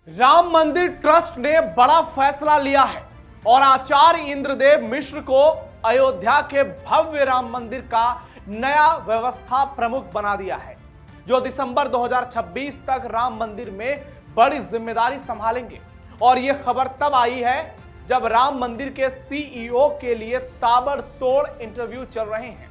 राम मंदिर ट्रस्ट ने बड़ा फैसला लिया है और आचार्य इंद्रदेव मिश्र को अयोध्या के भव्य राम मंदिर का नया व्यवस्था प्रमुख बना दिया है, जो दिसंबर 2026 तक राम मंदिर में बड़ी जिम्मेदारी संभालेंगे। और यह खबर तब आई है जब राम मंदिर के सीईओ के लिए ताबड़तोड़ इंटरव्यू चल रहे हैं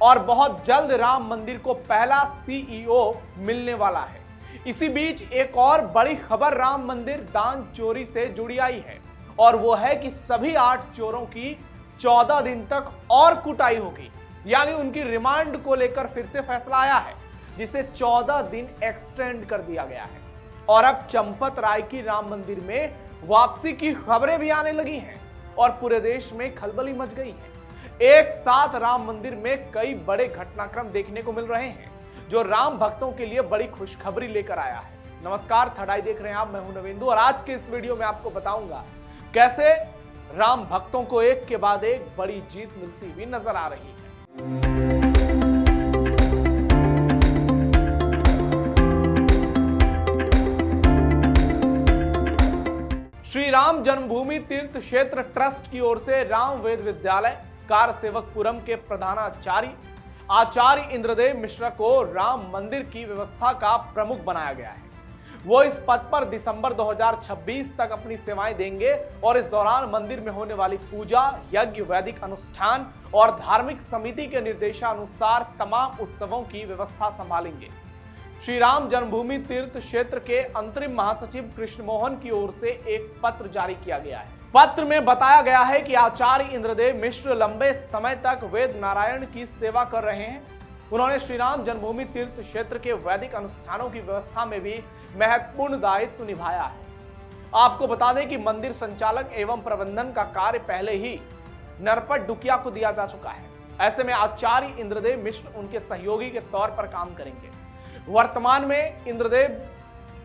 और बहुत जल्द राम मंदिर को पहला सीईओ मिलने वाला है। इसी बीच एक और बड़ी खबर राम मंदिर दान चोरी से जुड़ी आई है और वो है कि सभी 8 चोरों की 14 दिन तक और कुटाई होगी, यानी उनकी रिमांड को लेकर फिर से फैसला आया है, जिसे 14 दिन एक्सटेंड कर दिया गया है। और अब चंपत राय की राम मंदिर में वापसी की खबरें भी आने लगी हैं और पूरे देश में खलबली मच गई है। एक साथ राम मंदिर में कई बड़े घटनाक्रम देखने को मिल रहे हैं, जो राम भक्तों के लिए बड़ी खुशखबरी लेकर आया है। नमस्कार, थर्ड आई देख रहे हैं आप, मैं हूं नवेंदु और आज के इस वीडियो में आपको बताऊंगा कैसे राम भक्तों को एक के बाद एक बड़ी जीत मिलती हुई नजर आ रही है। श्री राम जन्मभूमि तीर्थ क्षेत्र ट्रस्ट की ओर से राम वेद विद्यालय कार सेवकपुरम के प्रधानाचार्य आचार्य इंद्रदेव मिश्रा को राम मंदिर की व्यवस्था का प्रमुख बनाया गया है। वो इस पद पर दिसंबर 2026 तक अपनी सेवाएं देंगे और इस दौरान मंदिर में होने वाली पूजा, यज्ञ, वैदिक अनुष्ठान और धार्मिक समिति के निर्देशानुसार तमाम उत्सवों की व्यवस्था संभालेंगे। श्री राम जन्मभूमि तीर्थ क्षेत्र के अंतरिम महासचिव कृष्ण मोहन की ओर से एक पत्र जारी किया गया है। पत्र में बताया गया है कि आचार्य इंद्रदेव मिश्र लंबे समय तक वेद नारायण की सेवा कर रहे हैं। उन्होंने श्री राम जन्मभूमि तीर्थ क्षेत्र के वैदिक अनुष्ठानों की व्यवस्था में भी महत्वपूर्ण दायित्व निभाया है। आपको बता दें कि मंदिर संचालक एवं प्रबंधन का कार्य पहले ही नरपत डुकिया को दिया जा चुका है। ऐसे में आचार्य इंद्रदेव मिश्र उनके सहयोगी के तौर पर काम करेंगे। वर्तमान में इंद्रदेव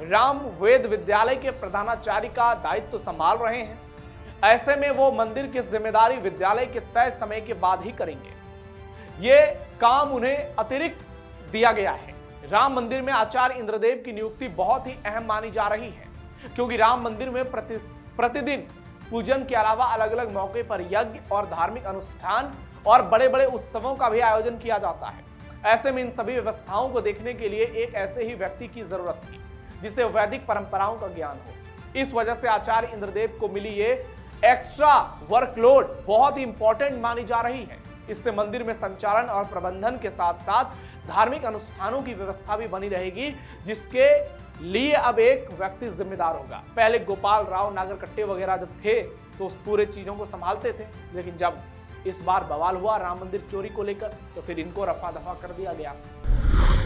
राम वेद विद्यालय के प्रधानाचार्य का दायित्व संभाल रहे हैं। ऐसे में वो मंदिर की जिम्मेदारी विद्यालय के तय समय के बाद ही करेंगे। ये काम उन्हें अतिरिक्त दिया गया है। राम मंदिर में आचार्य इंद्रदेव की नियुक्ति बहुत ही अहम मानी जा रही है, क्योंकि राम मंदिर में प्रतिदिन पूजन के अलावा अलग अलग मौके पर यज्ञ और धार्मिक अनुष्ठान और बड़े बड़े उत्सवों का भी आयोजन किया जाता है। ऐसे में इन सभी व्यवस्थाओं को देखने के लिए एक ऐसे ही व्यक्ति की जरूरत थी जिसे वैदिक परंपराओं का ज्ञान हो। इस वजह से आचार्य इंद्रदेव को मिली ये एक्स्ट्रा वर्कलोड बहुत ही इंपॉर्टेंट मानी जा रही है। इससे मंदिर में संचालन और प्रबंधन के साथ साथ धार्मिक अनुष्ठानों की व्यवस्था भी बनी रहेगी, जिसके लिए अब एक व्यक्ति जिम्मेदार होगा। पहले गोपाल राव नागरकट्टे वगैरह जब थे तो उस पूरे चीजों को संभालते थे, लेकिन जब इस बार बवाल हुआ राम मंदिर चोरी को लेकर तो फिर इनको रफा दफा कर दिया गया।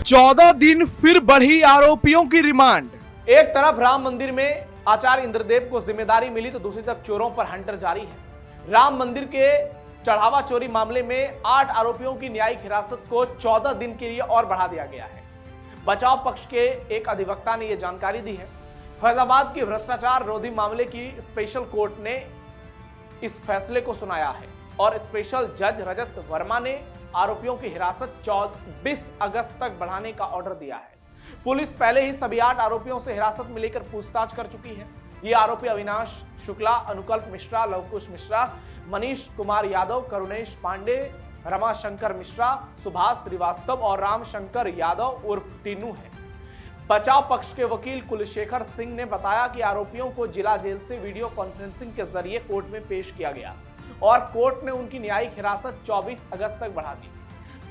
14 दिन फिर बढ़ी आरोपियों की रिमांड। एक तरफ राम मंदिर में आचार्य इंद्रदेव को जिम्मेदारी मिली तो दूसरी तरफ चोरों पर हंटर जारी है। राम मंदिर के चढ़ावा चोरी मामले में 8 आरोपियों की न्यायिक हिरासत को 14 दिन के लिए और बढ़ा दिया गया है। बचाव पक्ष के एक अधिवक्ता ने यह जानकारी दी है। फैजाबाद की भ्रष्टाचार रोधी मामले की स्पेशल कोर्ट ने इस फैसले को सुनाया है और स्पेशल जज रजत वर्मा ने आरोपियों की हिरासत 24 अगस्त तक बढ़ाने का ऑर्डर दिया है। पुलिस पहले ही सभी 8 आरोपियों से हिरासत में लेकर पूछताछ कर चुकी है। ये आरोपी अविनाश शुक्ला, अनुकल्प मिश्रा, लवकुश मिश्रा, मनीष कुमार यादव, करुणेश पांडे, रमाशंकर मिश्रा, सुभाष श्रीवास्तव और रामशंकर यादव उर्फ टीनू है। बचाव पक्ष के वकील कुलशेखर सिंह ने बताया कि आरोपियों को जिला जेल से वीडियो कॉन्फ्रेंसिंग के जरिए कोर्ट में पेश किया गया और कोर्ट ने उनकी न्यायिक हिरासत 24 अगस्त तक बढ़ा दी।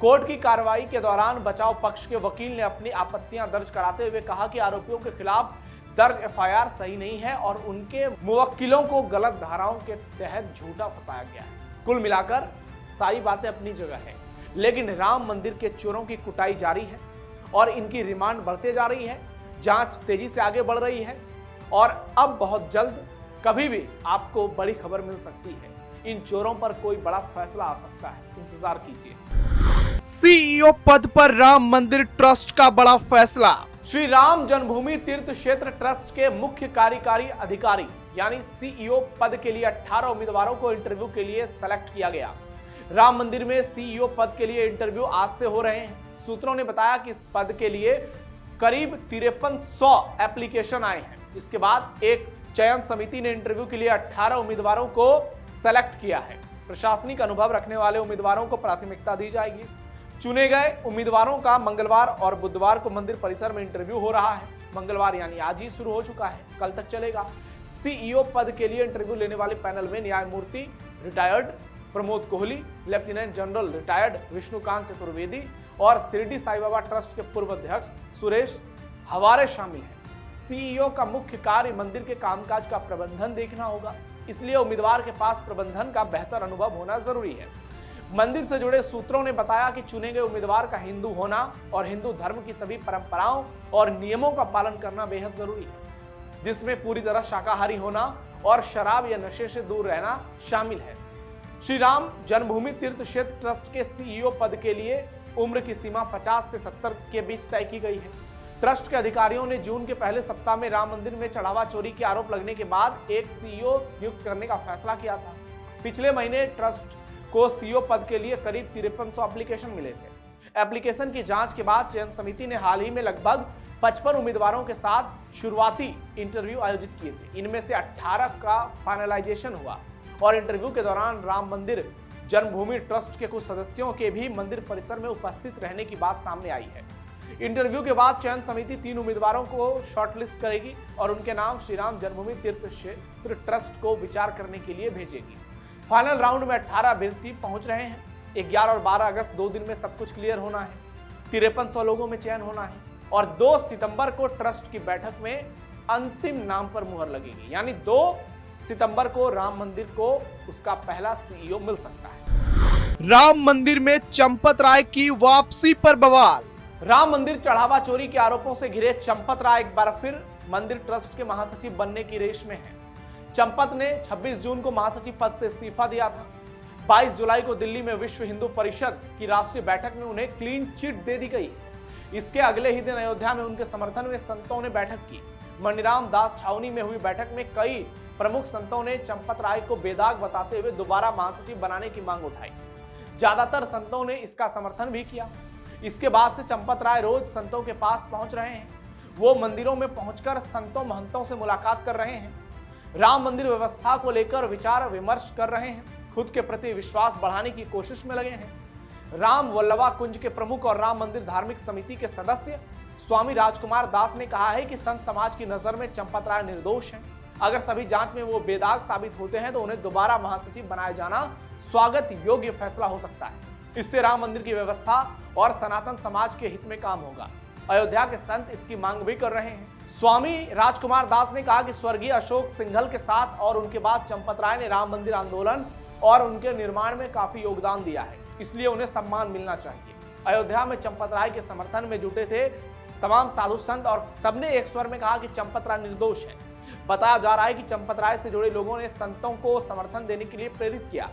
कोर्ट की कार्रवाई के दौरान बचाव पक्ष के वकील ने अपनी आपत्तियां दर्ज कराते हुए कहा कि आरोपियों के खिलाफ दर्ज एफआईआर सही नहीं है और उनके मुवक्किलों को गलत धाराओं के तहत झूठा फंसाया गया है। कुल मिलाकर सारी बातें अपनी जगह है, लेकिन राम मंदिर के चोरों की कुटाई जारी है और इनकी रिमांड बढ़ते जा रही है। जांच तेजी से आगे बढ़ रही है और अब बहुत जल्द कभी भी आपको बड़ी खबर मिल सकती है। इन चोरों पर कोई बड़ा फैसला आ सकता है, इंतजार कीजिए। सीईओ पद पर राम मंदिर ट्रस्ट का बड़ा फैसला। श्री राम जन्मभूमि तीर्थ क्षेत्र ट्रस्ट के मुख्य कार्यकारी अधिकारी यानी सीईओ पद के लिए 18 उम्मीदवारों को इंटरव्यू के लिए सेलेक्ट किया गया। राम मंदिर में सीईओ पद के लिए इंटरव्यू आज से हो रहे हैं। सूत्रों ने बताया कि इस पद के लिए करीब 5300 एप्लीकेशन आए हैं। इसके बाद एक चयन समिति ने इंटरव्यू के लिए 18 उम्मीदवारों को सेलेक्ट किया है। प्रशासनिक अनुभव रखने वाले उम्मीदवारों को प्राथमिकता दी जाएगी। चुने गए उम्मीदवारों का मंगलवार और बुधवार को मंदिर परिसर में इंटरव्यू हो रहा है। मंगलवार यानी आज ही शुरू हो चुका है, कल तक चलेगा। सीईओ पद के लिए इंटरव्यू लेने वाले पैनल में न्यायमूर्ति retired Pramod Kohli, lieutenant general retired Vishnukant Chaturvedi और शिरडी साई बाबा ट्रस्ट के पूर्व अध्यक्ष सुरेश हवारे शामिल हैं। सीईओ का मुख्य कार्य मंदिर के कामकाज का प्रबंधन देखना होगा, इसलिए उम्मीदवार के पास प्रबंधन का बेहतर अनुभव होना जरूरी है। मंदिर से जुड़े सूत्रों ने बताया कि चुने गए उम्मीदवार का हिंदू होना और हिंदू धर्म की सभी परंपराओं और नियमों का पालन करना बेहद जरूरी है, जिसमें पूरी तरह शाकाहारी होना और शराब या नशे से दूर रहना शामिल है। श्री राम जन्मभूमि तीर्थ क्षेत्र ट्रस्ट के सीईओ पद के लिए उम्र की सीमा 50 से 70 के बीच तय की गई है। ट्रस्ट के अधिकारियों ने जून के पहले सप्ताह में राम मंदिर में चढ़ावा चोरी के आरोप लगने के बाद एक सीईओ नियुक्त करने का फैसला किया था। पिछले महीने ट्रस्ट को सीईओ पद के लिए करीब 5300 एप्लीकेशन मिले थे। एप्लीकेशन की जांच के बाद चयन समिति ने हाल ही में लगभग 55 उम्मीदवारों के साथ शुरुआती इंटरव्यू आयोजित किए थे। इनमें से 18 का फाइनलाइजेशन हुआ और इंटरव्यू के दौरान राम मंदिर जन्मभूमि ट्रस्ट के कुछ सदस्यों के भी मंदिर परिसर में उपस्थित रहने की बात सामने आई है। इंटरव्यू के बाद चयन समिति 3 उम्मीदवारों को शॉर्टलिस्ट करेगी और उनके नाम श्री राम जन्मभूमि तीर्थ क्षेत्र ट्रस्ट को विचार करने के लिए भेजेगी। फाइनल राउंड में 18 अभ्यर्थी पहुंच रहे हैं। 11 और 12 अगस्त 2 दिन में सब कुछ क्लियर होना है। 5300 लोगों में चयन होना है और 2 सितंबर को ट्रस्ट की बैठक में अंतिम नाम पर मुहर लगेगी, यानी 2 सितंबर को राम मंदिर को उसका पहला सीईओ मिल सकता है। राम मंदिर में चंपत राय की वापसी पर बवाल। राम मंदिर चढ़ावा चोरी के आरोपों से घिरे चंपत राय एक बार फिर मंदिर ट्रस्ट के महासचिव बनने की रेस में है। चंपत ने 26 जून को महासचिव पद से इस्तीफा दिया था। 22 जुलाई को दिल्ली में विश्व हिंदू परिषद की राष्ट्रीय बैठक में उन्हें क्लीन चिट दे दी गई। इसके अगले ही दिन अयोध्या में उनके समर्थन में संतों ने बैठक की। मणिराम दास छावनी में हुई बैठक में कई प्रमुख संतों ने चंपत राय को बेदाग बताते हुए दोबारा महासचिव बनाने की मांग उठाई। ज्यादातर संतों ने इसका समर्थन भी किया। इसके बाद से चंपत राय रोज संतों के पास पहुंच रहे हैं। वो मंदिरों में पहुंचकर संतों महंतों से मुलाकात कर रहे हैं। राम मंदिर व्यवस्था को लेकर विचार विमर्श कर रहे हैं। खुद के प्रति विश्वास बढ़ाने की कोशिश में लगे हैं। राम वल्लभा कुंज के प्रमुख और राम मंदिर धार्मिक समिति के सदस्य स्वामी राजकुमार दास ने कहा है कि संत समाज की नजर में चंपत राय निर्दोष हैं। अगर सभी जांच में वो बेदाग साबित होते हैं तो उन्हें दोबारा महासचिव बनाया जाना स्वागत योग्य फैसला हो सकता है। इससे राम मंदिर की व्यवस्था और सनातन समाज के हित में काम होगा। अयोध्या के संत इसकी मांग भी कर रहे हैं। स्वामी राजकुमार दास ने कहा कि स्वर्गीय अशोक सिंघल के साथ और उनके बाद चंपत राय ने राम मंदिर आंदोलन और उनके निर्माण में काफी योगदान दिया है, इसलिए उन्हें सम्मान मिलना चाहिए। अयोध्या में चंपत राय के समर्थन में जुटे थे तमाम साधु संत और सबने एक स्वर में कहा कि चंपत राय निर्दोष है। बताया जा रहा है कि चंपत राय से जुड़े लोगों ने संतों को समर्थन देने के लिए प्रेरित किया।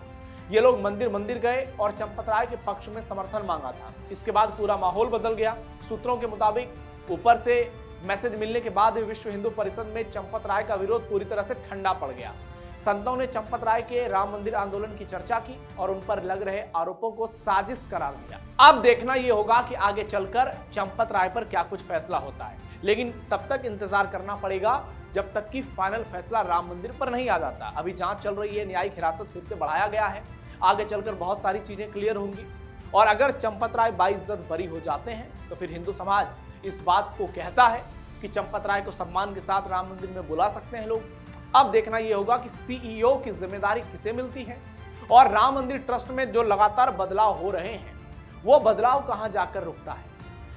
ये लोग मंदिर गए और चंपत राय के पक्ष में समर्थन मांगा था। इसके बाद पूरा माहौल बदल गया। सूत्रों के मुताबिक ऊपर से मैसेज मिलने के बाद विश्व हिंदू परिषद में चंपत राय का विरोध पूरी तरह से ठंडा पड़ गया। संतों ने चंपत राय के राम मंदिर आंदोलन की चर्चा की और उन पर लग रहे आरोपों को साजिश करार दिया। अब देखना यह होगा कि आगे चलकर चंपत राय पर क्या कुछ फैसला होता है, लेकिन तब तक इंतजार करना पड़ेगा जब तक कि फाइनल फैसला राम मंदिर पर नहीं आ जाता। अभी जांच चल रही है, न्यायिक हिरासत फिर से बढ़ाया गया है। आगे चलकर बहुत सारी चीजें क्लियर होंगी और अगर चंपत राय बाइज्जत बरी हो जाते हैं तो फिर हिंदू समाज इस बात को कहता है कि चंपत राय को सम्मान के साथ राम मंदिर में बुला सकते हैं लोग। अब देखना यह होगा कि सीईओ की जिम्मेदारी किसे मिलती है और राम मंदिर ट्रस्ट में जो लगातार बदलाव हो रहे हैं वो बदलाव कहां जाकर रुकता है,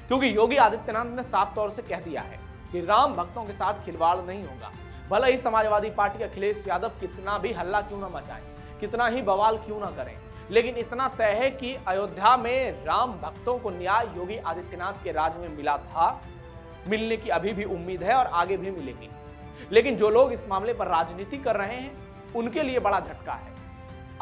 क्योंकि योगी आदित्यनाथ ने साफ तौर से कह दिया है कि राम भक्तों के साथ खिलवाड़ नहीं होगा। भले ही समाजवादी पार्टी अखिलेश यादव कितना भी हल्ला क्यों ना मचाएं, कितना ही बवाल क्यों ना करें, लेकिन इतना तय है कि अयोध्या में राम भक्तों को न्याय योगी आदित्यनाथ के राज में मिला था, मिलने की अभी भी उम्मीद है और आगे भी मिलेगी। लेकिन जो लोग इस मामले पर राजनीति कर रहे हैं उनके लिए बड़ा झटका है।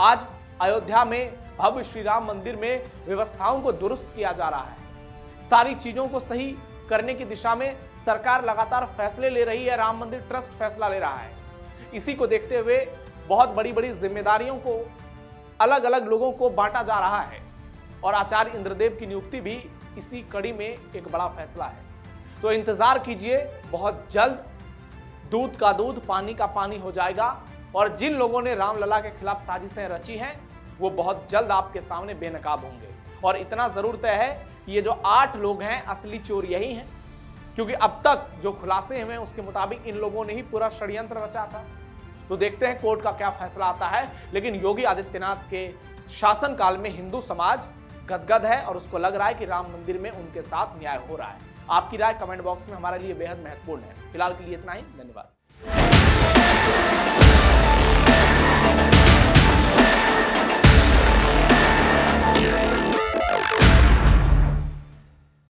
आज अयोध्या में भव्य श्री राम मंदिर में व्यवस्थाओं को दुरुस्त किया जा रहा है। सारी चीजों को सही करने की दिशा में सरकार लगातार फैसले ले रही है। राम मंदिर ट्रस्ट फैसला ले रहा है। इसी को देखते हुए बहुत बड़ी बड़ी जिम्मेदारियों को अलग अलग लोगों को बांटा जा रहा है और आचार्य इंद्रदेव की नियुक्ति भी इसी कड़ी में एक बड़ा फैसला है। तो इंतजार कीजिए, बहुत जल्द दूध का दूध, पानी का पानी हो जाएगा और जिन लोगों ने रामलला के खिलाफ साजिशें रची हैं वो बहुत जल्द आपके सामने बेनकाब होंगे। और इतना जरूर तय है कि ये जो 8 लोग हैं असली चोर यही हैं, क्योंकि अब तक जो खुलासे हुए उसके मुताबिक इन लोगों ने ही पूरा षड्यंत्र रचा था। तो देखते हैं कोर्ट का क्या फैसला आता है। लेकिन योगी आदित्यनाथ के शासनकाल में हिंदू समाज गदगद है और उसको लग रहा है कि राम मंदिर में उनके साथ न्याय हो रहा है। आपकी राय कमेंट बॉक्स में हमारे लिए बेहद महत्वपूर्ण है। फिलहाल के लिए इतना ही, धन्यवाद।